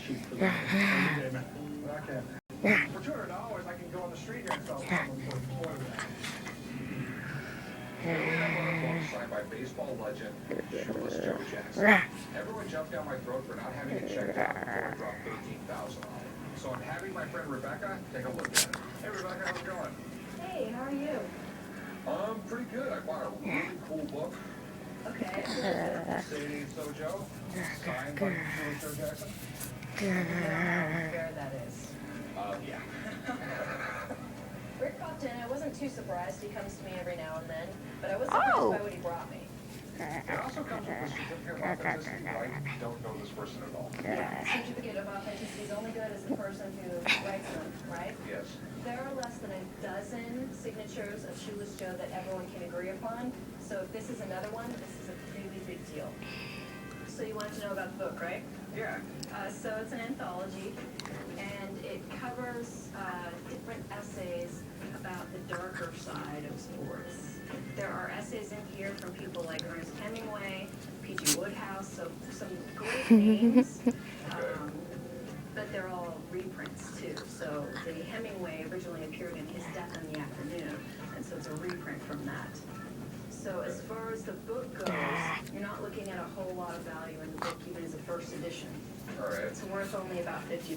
cheap for that. Okay. For $200, I can go on the street here and sell someone for more than that. Signed by baseball legend Shoeless Joe Jackson. Everyone jumped down my throat for not having it checked out before I dropped $13,000 on it. So I'm having my friend Rebecca take a look at it. Hey Rebecca, how's it going? Hey, how are you? Pretty good. I bought a really cool book. Okay. Say So Joe, signed by Shoeless Joe Jackson. You know how fair that is. Yeah. Rick popped in. I wasn't too surprised. He comes to me every now and then, but I was surprised by what he brought me. It also comes with a certificate of authenticity, right? Don't know this person at all. Yeah, certificate of authenticity is only good as the person who writes them, right? Yes. There are less than a dozen signatures of Shoeless Joe that everyone can agree upon. So if this is another one, this is a really big deal. So you wanted to know about the book, right? Yeah. So it's an anthology, and it covers different essays about the darker side of sports. There are essays in here from people like Ernest Hemingway, P.G. Woodhouse, so some great names, but they're all reprints too. So the Hemingway originally appeared in His Death in the Afternoon, and so it's a reprint from that. So as far as the book goes, you're not looking at a whole lot of value in the book, even as a first edition. All right. It's worth only about $50.